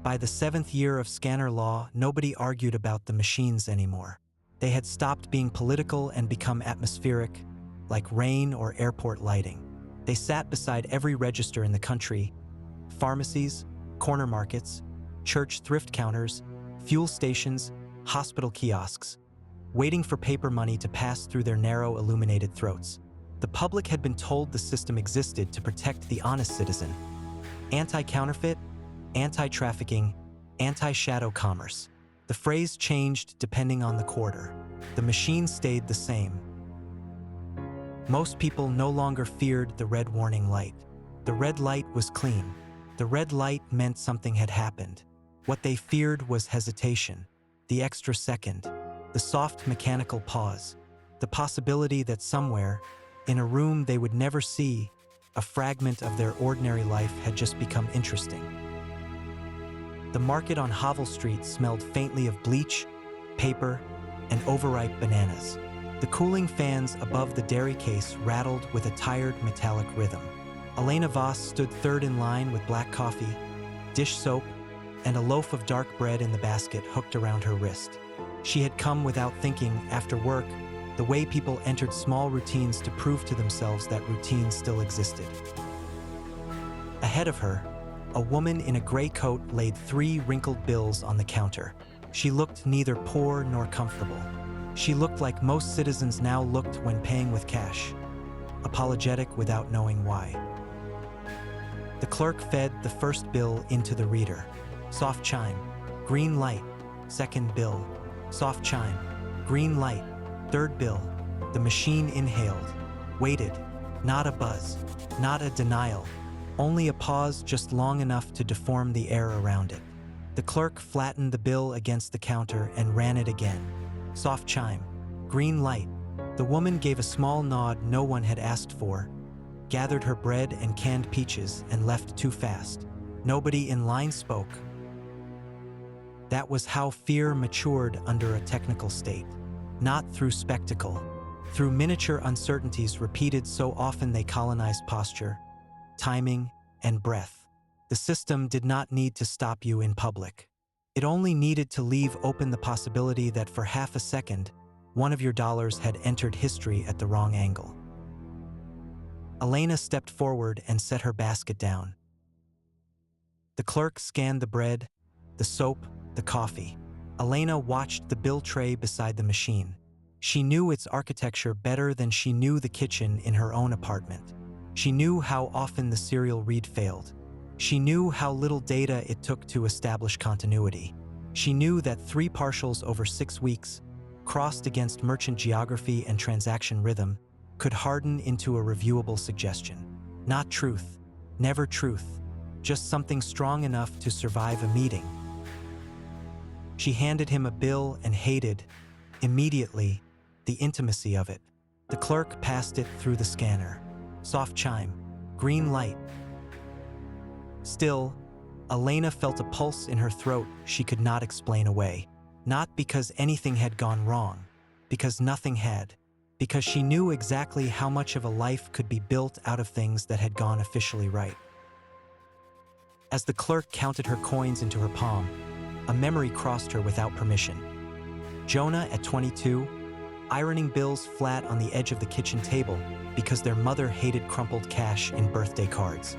By the 7th year of scanner law, nobody argued about the machines anymore. They had stopped being political and become atmospheric, like rain or airport lighting. They sat beside every register in the country: pharmacies, corner markets, church thrift counters, fuel stations, hospital kiosks, waiting for paper money to pass through their narrow, illuminated throats. The public had been told the system existed to protect the honest citizen. Anti-counterfeit, anti-trafficking, anti-shadow commerce. The phrase changed depending on the quarter. The machine stayed the same. Most people no longer feared the red warning light. The red light was clean. The red light meant something had happened. What they feared was hesitation, the extra second, the soft mechanical pause, the possibility that somewhere, in a room they would never see, a fragment of their ordinary life had just become interesting. The market on Havel Street smelled faintly of bleach, paper, and overripe bananas. The cooling fans above the dairy case rattled with a tired metallic rhythm. Elena Voss stood third in line with black coffee, dish soap, and a loaf of dark bread in the basket hooked around her wrist. She had come without thinking, after work, the way people entered small routines to prove to themselves that routines still existed. Ahead of her, a woman in a gray coat laid 3 wrinkled bills on the counter. She looked neither poor nor comfortable. She looked like most citizens now looked when paying with cash, apologetic without knowing why. The clerk fed the first bill into the reader. Soft chime, green light, second bill. Soft chime, green light, third bill. The machine inhaled, waited, not a buzz, not a denial, only a pause just long enough to deform the air around it. The clerk flattened the bill against the counter and ran it again. Soft chime, green light. The woman gave a small nod no one had asked for, gathered her bread and canned peaches, and left too fast. Nobody in line spoke. That was how fear matured under a technical state. Not through spectacle, through miniature uncertainties repeated so often they colonized posture, timing, and breath. The system did not need to stop you in public. It only needed to leave open the possibility that for half a second, one of your dollars had entered history at the wrong angle. Elena stepped forward and set her basket down. The clerk scanned the bread, the soap, the coffee. Elena watched the bill tray beside the machine. She knew its architecture better than she knew the kitchen in her own apartment. She knew how often the serial read failed. She knew how little data it took to establish continuity. She knew that 3 partials over 6 weeks, crossed against merchant geography and transaction rhythm, could harden into a reviewable suggestion. Not truth, never truth, just something strong enough to survive a meeting. She handed him a bill and hated, immediately, the intimacy of it. The clerk passed it through the scanner. Soft chime, green light. Still, Elena felt a pulse in her throat she could not explain away. Not because anything had gone wrong, because nothing had, because she knew exactly how much of a life could be built out of things that had gone officially right. As the clerk counted her coins into her palm, a memory crossed her without permission. Jonah, at 22, ironing bills flat on the edge of the kitchen table because their mother hated crumpled cash in birthday cards.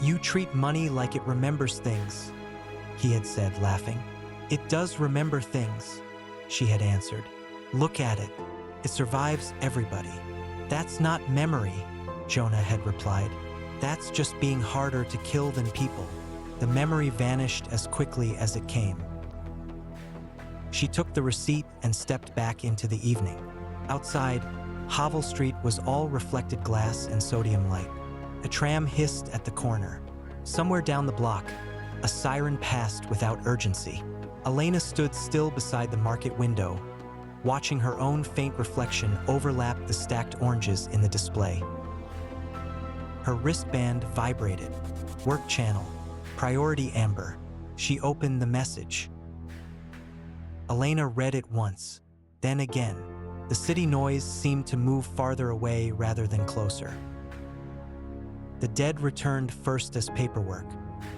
"You treat money like it remembers things," he had said, laughing. "It does remember things," she had answered. "Look at it. It survives everybody." "That's not memory," Jonah had replied. "That's just being harder to kill than people." The memory vanished as quickly as it came. She took the receipt and stepped back into the evening. Outside, Havel Street was all reflected glass and sodium light. A tram hissed at the corner. Somewhere down the block, a siren passed without urgency. Elena stood still beside the market window, watching her own faint reflection overlap the stacked oranges in the display. Her wristband vibrated. Work channel. Priority amber. She opened the message. Elena read it once, then again. The city noise seemed to move farther away rather than closer. The dead returned first as paperwork,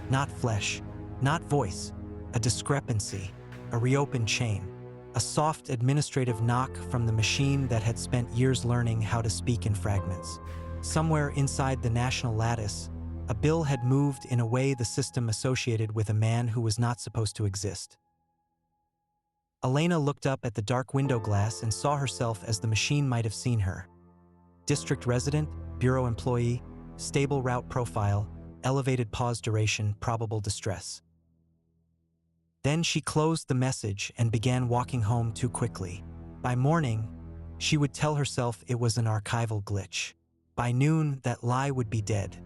not flesh, Not voice, a discrepancy, a reopened chain, a soft administrative knock from the machine that had spent years learning how to speak in fragments. Somewhere inside the national lattice, a bill had moved in a way the system associated with a man who was not supposed to exist. Elena looked up at the dark window glass and saw herself as the machine might have seen her. District resident, bureau employee, stable route profile, elevated pause duration, probable distress. Then she closed the message and began walking home too quickly. By morning, she would tell herself it was an archival glitch. By noon, that lie would be dead.